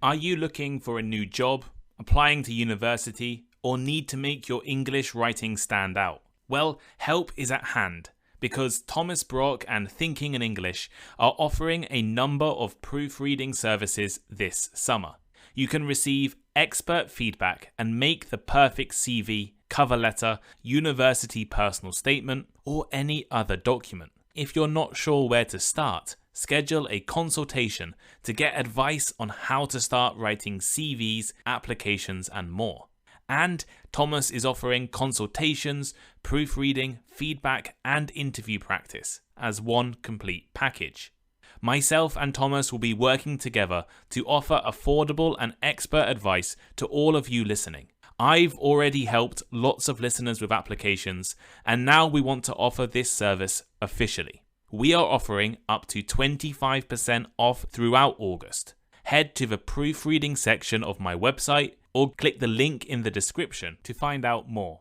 Are you looking for a new job, applying to university, or need to make your English writing stand out? Well, help is at hand because Thomas Brock and Thinking in English are offering a number of proofreading services this summer. You can receive expert feedback and make the perfect CV, cover letter, university personal statement, or any other document. If you're not sure where to start, schedule a consultation to get advice on how to start writing CVs, applications, and more. And Thomas is offering consultations, proofreading, feedback, and interview practice as one complete package. Myself and Thomas will be working together to offer affordable and expert advice to all of you listening. I've already helped lots of listeners with applications, and now we want to offer this service officially. We are offering up to 25% off throughout August. Head to the proofreading section of my website or click the link in the description to find out more.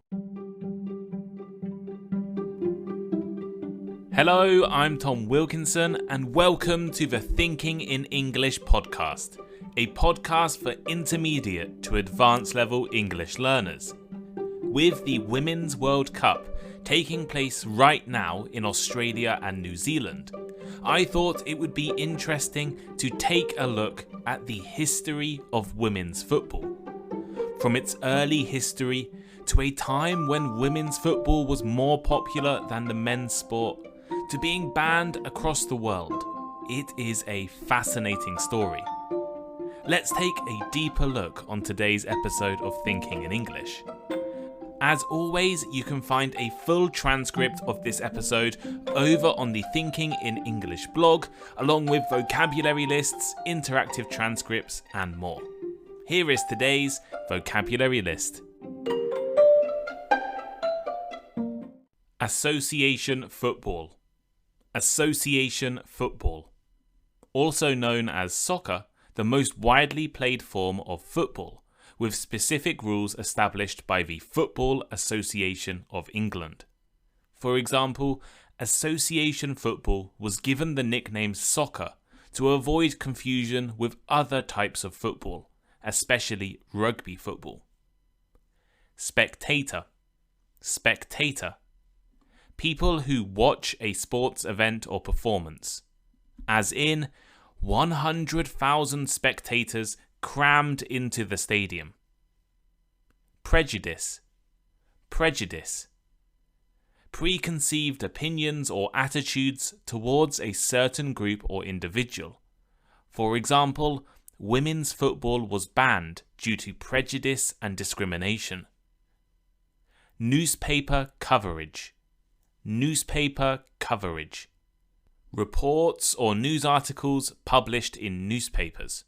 Hello, I'm Tom Wilkinson and welcome to the Thinking in English podcast, a podcast for intermediate to advanced level English learners. With the Women's World Cup taking place right now in Australia and New Zealand, I thought it would be interesting to take a look at the history of women's football. From its early history to a time when women's football was more popular than the men's sport, to being banned across the world, it is a fascinating story. Let's take a deeper look on today's episode of Thinking in English. As always, you can find a full transcript of this episode over on the Thinking in English blog, along with vocabulary lists, interactive transcripts, and more. Here is today's vocabulary list. Association football. Association football. Also known as soccer, the most widely played form of football, with specific rules established by the Football Association of England. For example, association football was given the nickname soccer to avoid confusion with other types of football, especially rugby football. Spectator. Spectator. People who watch a sports event or performance, as in 100,000 spectators crammed into the stadium. Prejudice. Prejudice. Preconceived opinions or attitudes towards a certain group or individual. For example, women's football was banned due to prejudice and discrimination. Newspaper coverage. Newspaper coverage. Reports or news articles published in newspapers.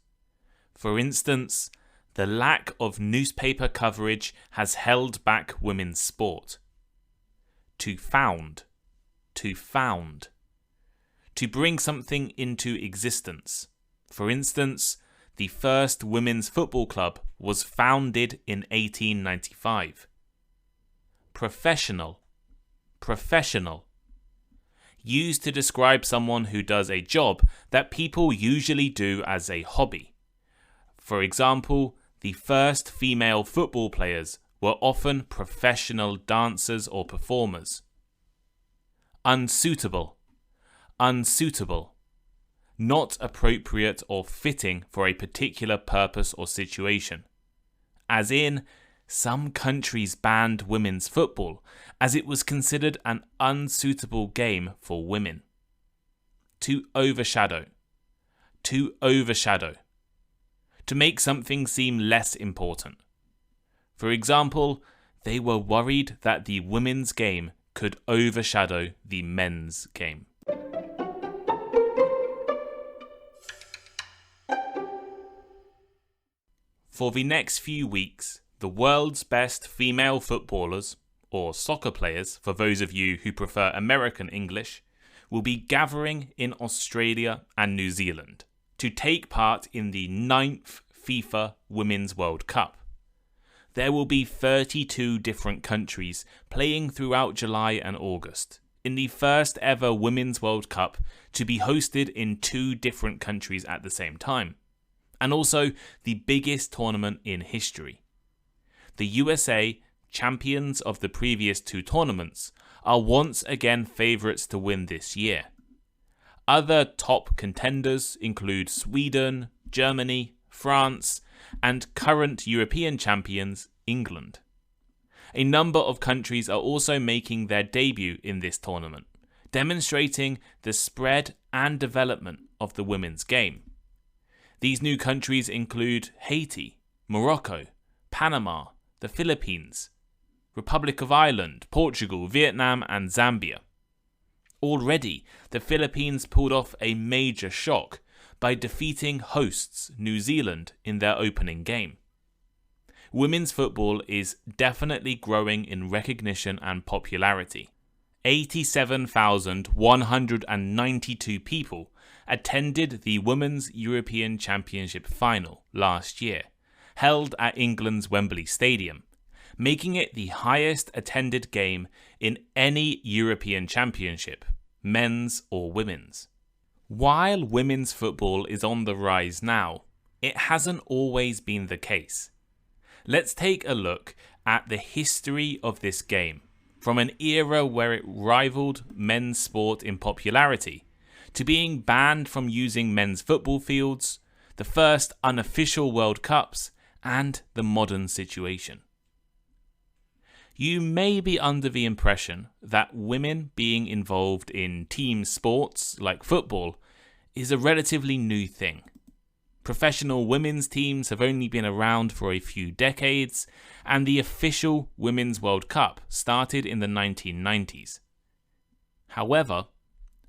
For instance, the lack of newspaper coverage has held back women's sport. To found. To found. To bring something into existence. For instance, the first women's football club was founded in 1895. Professional. Professional. Used to describe someone who does a job that people usually do as a hobby. For example, the first female football players were often professional dancers or performers. Unsuitable. Unsuitable. Not appropriate or fitting for a particular purpose or situation. As in, some countries banned women's football as it was considered an unsuitable game for women. To overshadow. To overshadow. To make something seem less important. For example, they were worried that the women's game could overshadow the men's game. For the next few weeks, the world's best female footballers, or soccer players for those of you who prefer American English, will be gathering in Australia and New Zealand to take part in the 9th FIFA Women's World Cup. There will be 32 different countries playing throughout July and August, in the first ever Women's World Cup to be hosted in 2 different countries at the same time. and also the biggest tournament in history. The USA, champions of the previous 2 tournaments, are once again favourites to win this year. Other top contenders include Sweden, Germany, France, and current European champions England. A number of countries are also making their debut in this tournament, demonstrating the spread and development of the women's game. These new countries include Haiti, Morocco, Panama, the Philippines, Republic of Ireland, Portugal, Vietnam, and Zambia. Already, the Philippines pulled off a major shock by defeating hosts New Zealand in their opening game. Women's football is definitely growing in recognition and popularity. 87,192 people attended the Women's European Championship final last year, held at England's Wembley Stadium, making it the highest attended game in any European Championship, men's or women's. While women's football is on the rise now, it hasn't always been the case. Let's take a look at the history of this game, from an era where it rivaled men's sport in popularity, to being banned from using men's football fields, the first unofficial World Cups, and the modern situation. You may be under the impression that women being involved in team sports like football is a relatively new thing. Professional women's teams have only been around for a few decades, and the official Women's World Cup started in the 1990s. However,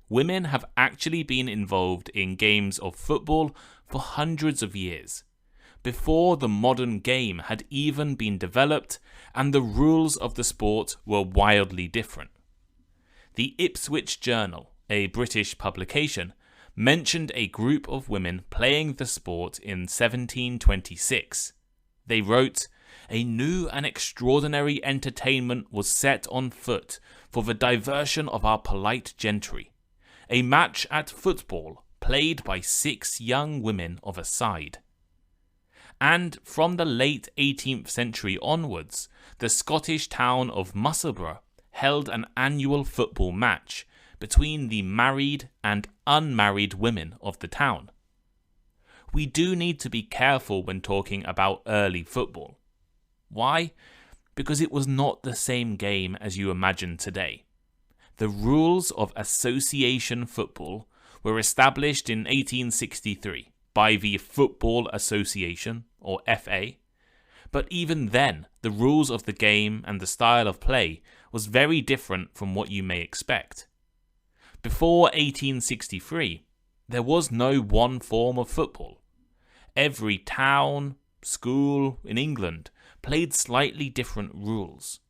women have actually been involved in games of football for hundreds of years, before the modern game had even been developed and the rules of the sport were wildly different. The Ipswich Journal, a British publication, mentioned a group of women playing the sport in 1726. They wrote, "A new and extraordinary entertainment was set on foot for the diversion of our polite gentry. A match at football played by 6 young women of a side." And from the late 18th century onwards, the Scottish town of Musselburgh held an annual football match between the married and unmarried women of the town. We do need to be careful when talking about early football. Why? Because it was not the same game as you imagine today. The rules of association football were established in 1863 by the Football Association, or FA, but even then, the rules of the game and the style of play was very different from what you may expect. Before 1863, there was no one form of football. Every town, school in England played slightly different rules.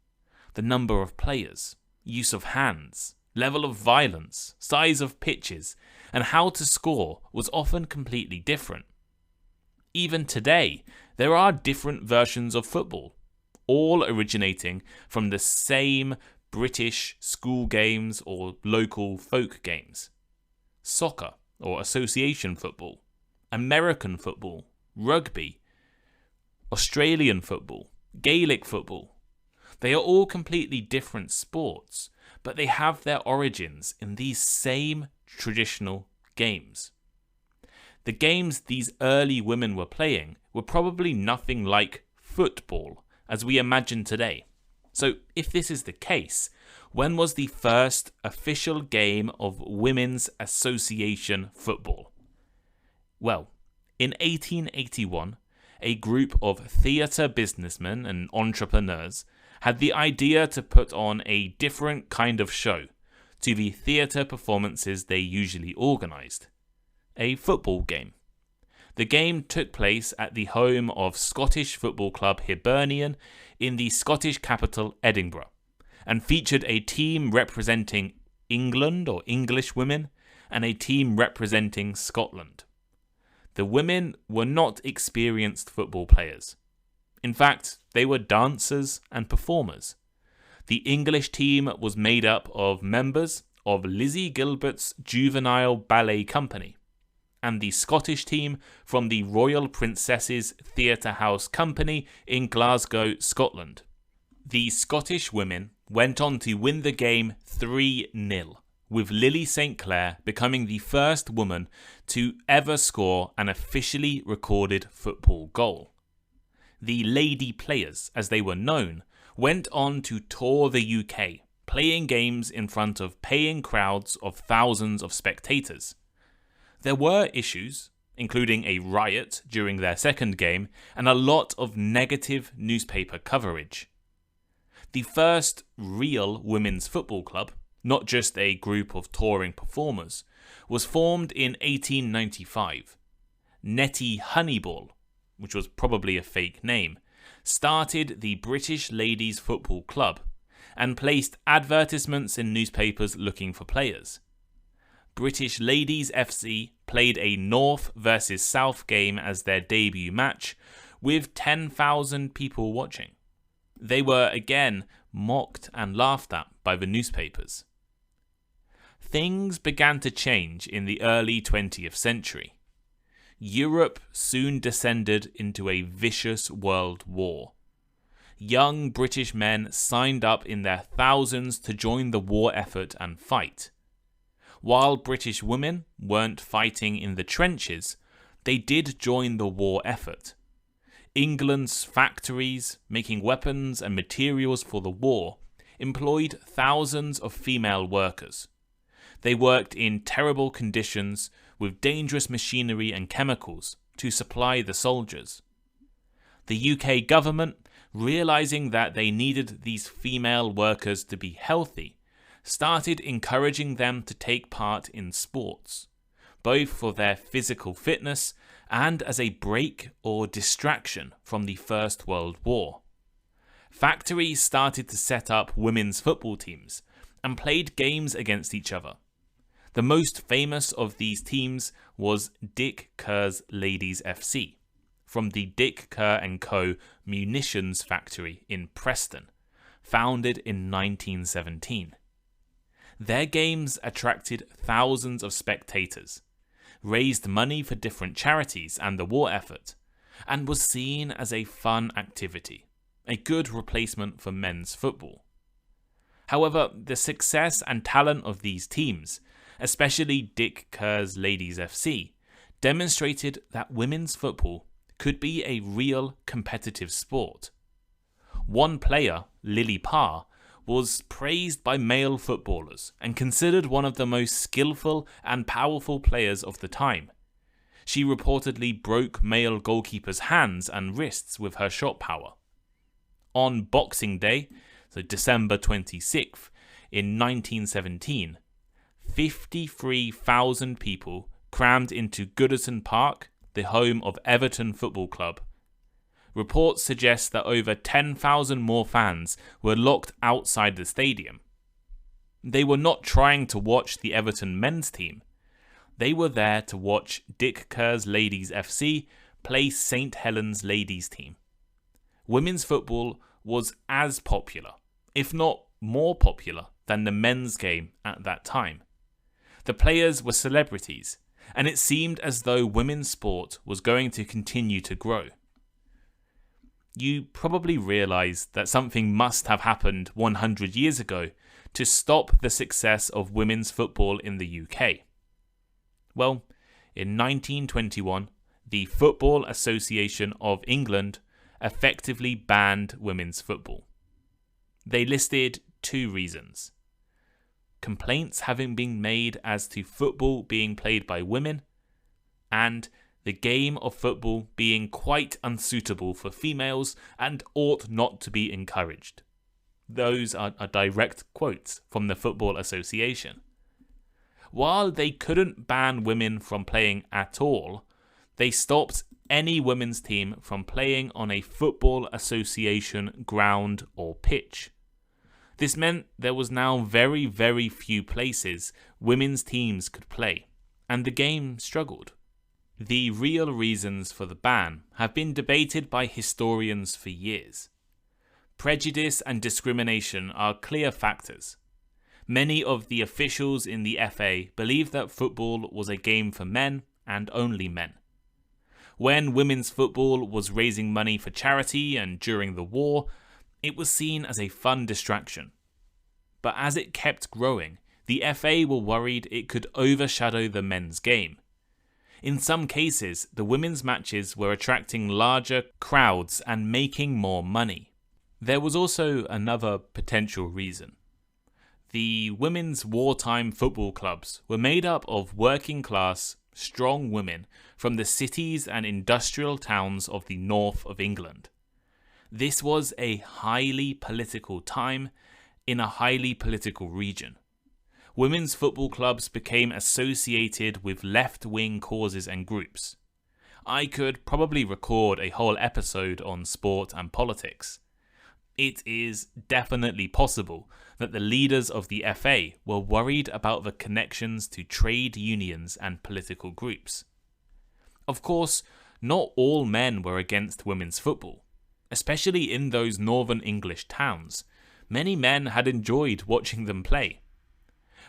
The number of players, use of hands, level of violence, size of pitches, and how to score was often completely different. Even today, there are different versions of football, all originating from the same British school games or local folk games. Soccer or association football, American football, rugby, Australian football, Gaelic football. They are all completely different sports, but they have their origins in these same traditional games. The games these early women were playing were probably nothing like football as we imagine today. So if this is the case, when was the first official game of women's association football? Well, in 1881, a group of theatre businessmen and entrepreneurs had the idea to put on a different kind of show to the theatre performances they usually organised. A football game. The game took place at the home of Scottish football club Hibernian in the Scottish capital Edinburgh, and featured a team representing England or English women and a team representing Scotland. The women were not experienced football players. In fact, they were dancers and performers. The English team was made up of members of Lizzie Gilbert's juvenile ballet company, and the Scottish team from the Royal Princesses Theatre House Company in Glasgow, Scotland. The Scottish women went on to win the game 3-0, with Lily St. Clair becoming the first woman to ever score an officially recorded football goal. The Lady Players, as they were known, went on to tour the UK, playing games in front of paying crowds of thousands of spectators. There were issues, including a riot during their second game and a lot of negative newspaper coverage. The first real women's football club, not just a group of touring performers, was formed in 1895. Nettie Honeyball, which was probably a fake name, started the British Ladies Football Club and placed advertisements in newspapers looking for players. British Ladies FC played a North versus South game as their debut match, with 10,000 people watching. They were again mocked and laughed at by the newspapers. Things began to change in the early 20th century. Europe soon descended into a vicious world war. Young British men signed up in their thousands to join the war effort and fight. While British women weren't fighting in the trenches, they did join the war effort. England's factories, making weapons and materials for the war, employed thousands of female workers. They worked in terrible conditions with dangerous machinery and chemicals to supply the soldiers. The UK government, realizing that they needed these female workers to be healthy, started encouraging them to take part in sports, both for their physical fitness and as a break or distraction from the First World War. Factories started to set up women's football teams and played games against each other. The most famous of these teams was Dick Kerr's Ladies FC, from the Dick Kerr & Co. munitions factory in Preston, founded in 1917. Their games attracted thousands of spectators, raised money for different charities and the war effort, and was seen as a fun activity, a good replacement for men's football. However, the success and talent of these teams, especially Dick Kerr's Ladies FC, demonstrated that women's football could be a real competitive sport. One player, Lily Parr, was praised by male footballers and considered one of the most skillful and powerful players of the time. She reportedly broke male goalkeepers' hands and wrists with her shot power. On Boxing Day, so December 26th, in 1917, 53,000 people crammed into Goodison Park, the home of Everton Football Club. Reports suggest that over 10,000 more fans were locked outside the stadium. They were not trying to watch the Everton men's team. They were there to watch Dick Kerr's Ladies FC play St Helens ladies team. Women's football was as popular, if not more popular, than the men's game at that time. The players were celebrities, and it seemed as though women's sport was going to continue to grow. You probably realise that something must have happened 100 years ago to stop the success of women's football in the UK. Well, in 1921, the Football Association of England effectively banned women's football. They listed two reasons: complaints having been made as to football being played by women, and the game of football being quite unsuitable for females and ought not to be encouraged. Those are direct quotes from the Football Association. While they couldn't ban women from playing at all, they stopped any women's team from playing on a Football Association ground or pitch. This meant there was now very, very few places women's teams could play, and the game struggled. The real reasons for the ban have been debated by historians for years. Prejudice and discrimination are clear factors. Many of the officials in the FA believed that football was a game for men and only men. When women's football was raising money for charity and during the war, it was seen as a fun distraction. But as it kept growing, the FA were worried it could overshadow the men's game. In some cases, the women's matches were attracting larger crowds and making more money. There was also another potential reason. The women's wartime football clubs were made up of working class, strong women from the cities and industrial towns of the north of England. This was a highly political time in a highly political region. Women's football clubs became associated with left-wing causes and groups. I could probably record a whole episode on sport and politics. It is definitely possible that the leaders of the FA were worried about the connections to trade unions and political groups. Of course, not all men were against women's football, especially in those northern English towns. Many men had enjoyed watching them play.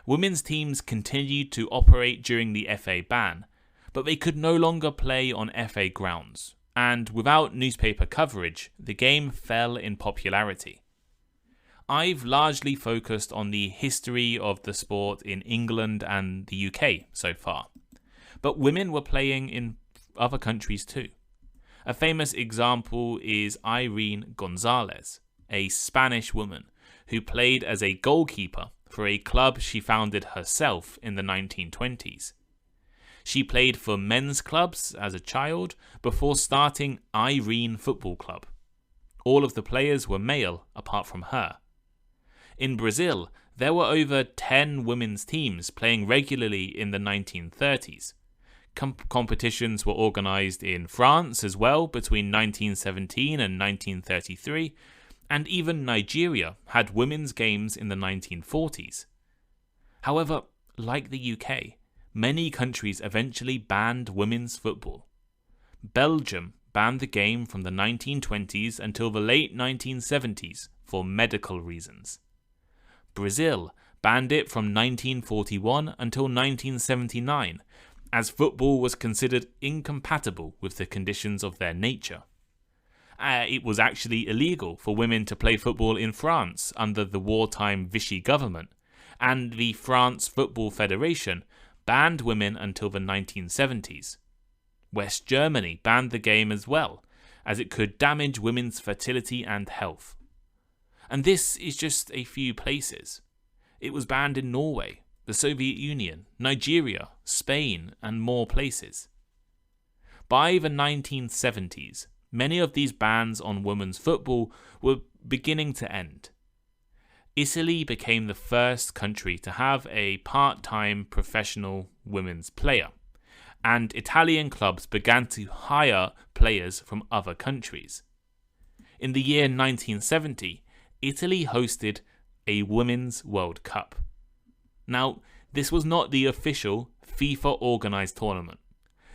Women's teams continued to operate during the FA ban, but they could no longer play on FA grounds, and without newspaper coverage, the game fell in popularity. I've largely focused on the history of the sport in England and the UK so far, but women were playing in other countries too. A famous example is Irene Gonzalez, a Spanish woman who played as a goalkeeper for a club she founded herself in the 1920s. She played for men's clubs as a child before starting Irene Football Club. All of the players were male apart from her. In Brazil, there were over 10 women's teams playing regularly in the 1930s. Competitions were organised in France as well between 1917 and 1933, and even Nigeria had women's games in the 1940s. However, like the UK, many countries eventually banned women's football. Belgium banned the game from the 1920s until the late 1970s for medical reasons. Brazil banned it from 1941 until 1979, as football was considered incompatible with the conditions of their nature. It was actually illegal for women to play football in France under the wartime Vichy government, and the France Football Federation banned women until the 1970s. West Germany banned the game as well, as it could damage women's fertility and health. And this is just a few places. It was banned in Norway, the Soviet Union, Nigeria, Spain, and more places. By the 1970s, many of these bans on women's football were beginning to end. Italy became the first country to have a part-time professional women's player, and Italian clubs began to hire players from other countries. In the year 1970, Italy hosted a Women's World Cup. Now, this was not the official FIFA-organised tournament.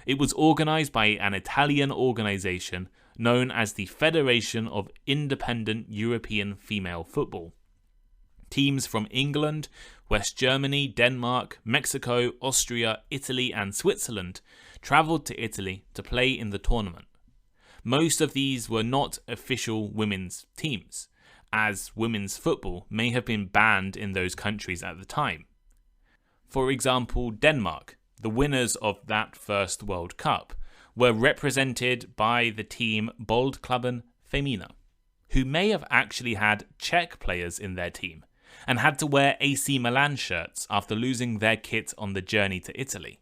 It was organised by an Italian organisation known as the Federation of Independent European Female Football. Teams from England, West Germany, Denmark, Mexico, Austria, Italy and Switzerland travelled to Italy to play in the tournament. Most of these were not official women's teams, as women's football may have been banned in those countries at the time. For example, Denmark, the winners of that first World Cup, were represented by the team Boldklubben Femina, who may have actually had Czech players in their team, and had to wear AC Milan shirts after losing their kit on the journey to Italy.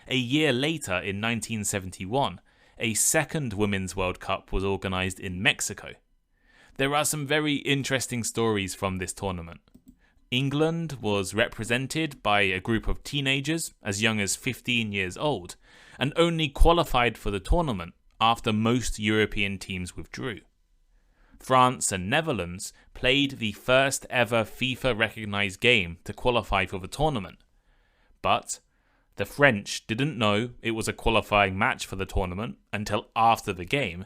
A year later, in 1971, a second Women's World Cup was organised in Mexico. There are some very interesting stories from this tournament. England was represented by a group of teenagers as young as 15 years old, and only qualified for the tournament after most European teams withdrew. France and Netherlands played the first ever FIFA-recognised game to qualify for the tournament. But the French didn't know it was a qualifying match for the tournament until after the game,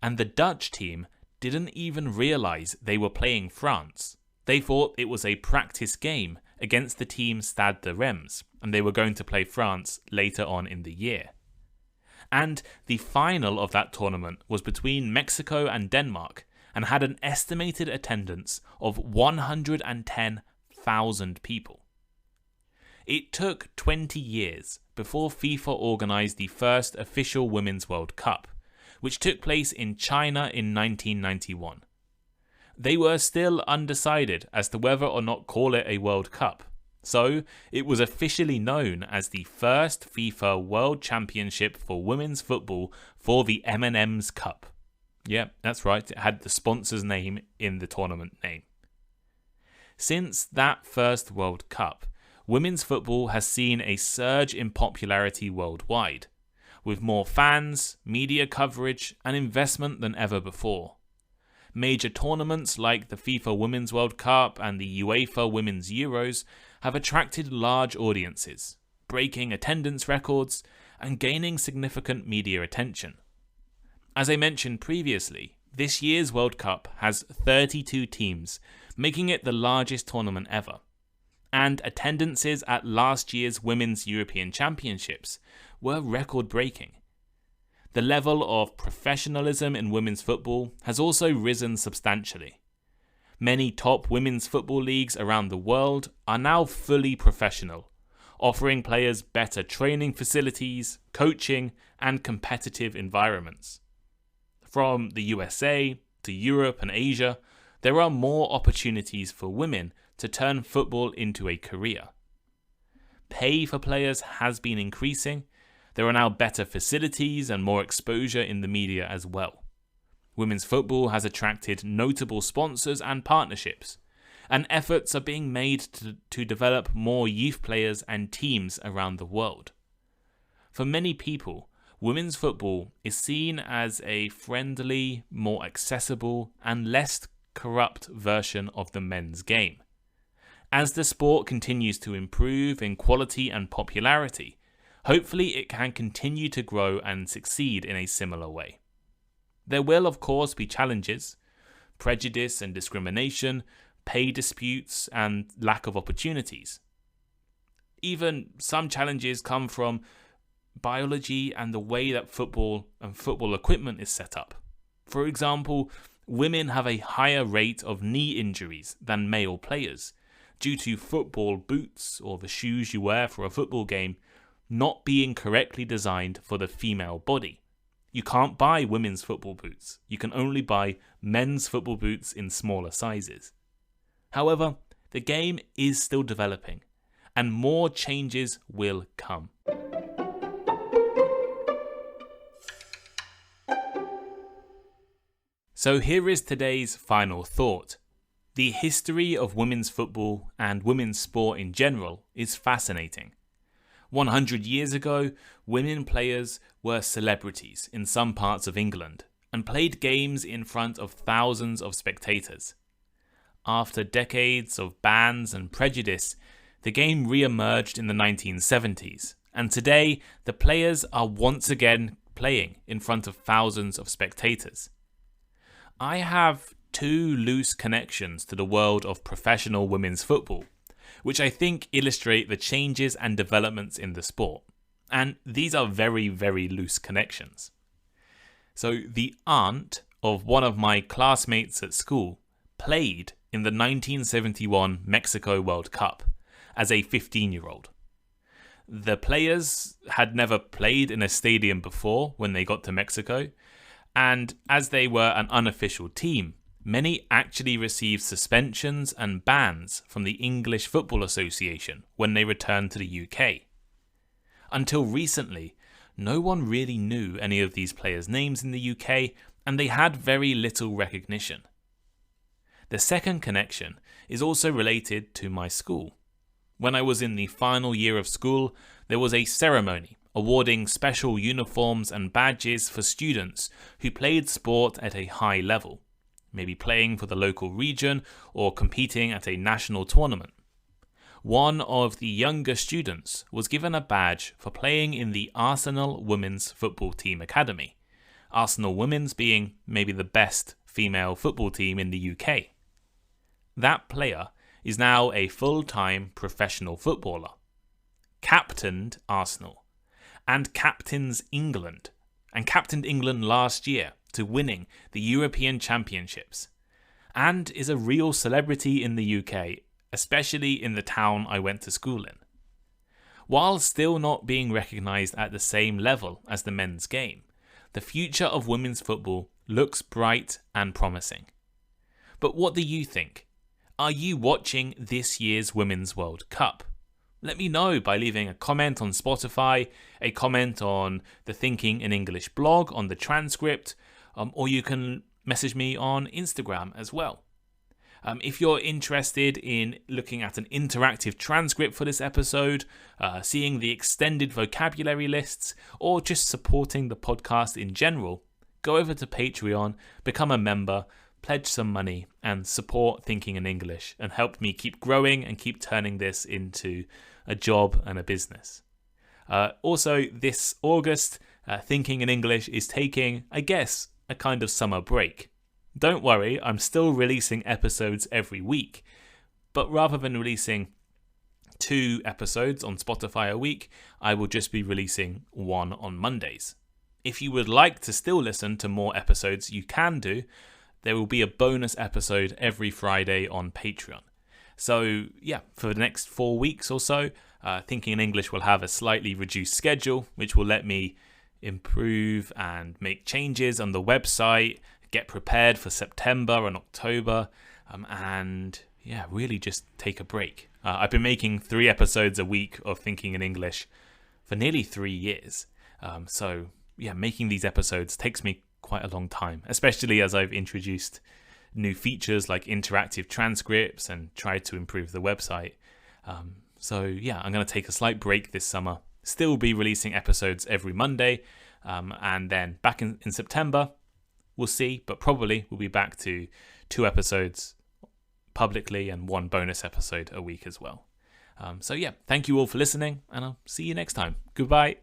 and the Dutch team didn't even realise they were playing France. They thought it was a practice game against the team Stade de Reims, and they were going to play France later on in the year. And the final of that tournament was between Mexico and Denmark, and had an estimated attendance of 110,000 people. It took 20 years before FIFA organised the first official Women's World Cup, which took place in China in 1991. They were still undecided as to whether or not call it a World Cup, so it was officially known as the first FIFA World Championship for women's football for the M&M's Cup. Yeah, that's right, it had the sponsor's name in the tournament name. Since that first World Cup, women's football has seen a surge in popularity worldwide, with more fans, media coverage, and investment than ever before. Major tournaments like the FIFA Women's World Cup and the UEFA Women's Euros have attracted large audiences, breaking attendance records and gaining significant media attention. As I mentioned previously, this year's World Cup has 32 teams, making it the largest tournament ever. And attendances at last year's Women's European Championships were record-breaking. The level of professionalism in women's football has also risen substantially. Many top women's football leagues around the world are now fully professional, offering players better training facilities, coaching, and competitive environments. From the USA to Europe and Asia, there are more opportunities for women to turn football into a career. Pay for players has been increasing. There are now better facilities and more exposure in the media as well. Women's football has attracted notable sponsors and partnerships, and efforts are being made to develop more youth players and teams around the world. For many people, women's football is seen as a friendly, more accessible, and less corrupt version of the men's game. As the sport continues to improve in quality and popularity, hopefully it can continue to grow and succeed in a similar way. There will, of course, be challenges: prejudice and discrimination, pay disputes, and lack of opportunities. Even some challenges come from biology and the way that football and football equipment is set up. For example, women have a higher rate of knee injuries than male players due to football boots, or the shoes you wear for a football game, not being correctly designed for the female body. You can't buy women's football boots. You can only buy men's football boots in smaller sizes. However, the game is still developing, and more changes will come. So here is today's final thought. The history of women's football and women's sport in general is fascinating. 100 years ago, women players were celebrities in some parts of England and played games in front of thousands of spectators. After decades of bans and prejudice, the game re-emerged in the 1970s, and today the players are once again playing in front of thousands of spectators. I have two loose connections to the world of professional women's football, which I think illustrate the changes and developments in the sport. And these are very, very loose connections. So the aunt of one of my classmates at school played in the 1971 Mexico World Cup as a 15-year-old. The players had never played in a stadium before when they got to Mexico, and as they were an unofficial team, many actually received suspensions and bans from the English Football Association when they returned to the UK. Until recently, no one really knew any of these players' names in the UK, and they had very little recognition. The second connection is also related to my school. When I was in the final year of school, there was a ceremony awarding special uniforms and badges for students who played sport at a high level, maybe playing for the local region or competing at a national tournament. One of the younger students was given a badge for playing in the Arsenal Women's Football Team Academy, Arsenal Women's being maybe the best female football team in the UK. That player is now a full-time professional footballer, captained Arsenal, and captains England, and captained England last year to winning the European Championships, and is a real celebrity in the UK, especially in the town I went to school in. While still not being recognised at the same level as the men's game, the future of women's football looks bright and promising. But what do you think? Are you watching this year's Women's World Cup? Let me know by leaving a comment on Spotify, a comment on the Thinking in English blog, on the transcript, or you can message me on Instagram as well. If you're interested in looking at an interactive transcript for this episode, seeing the extended vocabulary lists, or just supporting the podcast in general, go over to Patreon, become a member, pledge some money, and support Thinking in English, and help me keep growing and keep turning this into a job and a business. Also, this August, Thinking in English is taking, I guess, a kind of summer break. Don't worry, I'm still releasing episodes every week, but rather than releasing 2 episodes on Spotify a week, I will just be releasing 1 on Mondays. If you would like to still listen to more episodes, you can do. There will be a bonus episode every Friday on Patreon. So yeah, for the next 4 weeks or so, Thinking in English will have a slightly reduced schedule, which will let me improve and make changes on the website, get prepared for September and October, and yeah, really just take a break. I've been making 3 episodes a week of Thinking in English for nearly 3 years. So yeah, making these episodes takes me quite a long time, especially as I've introduced new features like interactive transcripts and tried to improve the website. So yeah, I'm going to take a slight break this summer, still be releasing episodes every Monday, and then back in September, we'll see, but probably we'll be back to 2 episodes publicly and 1 bonus episode a week as well. So yeah, thank you all for listening, and I'll see you next time. Goodbye.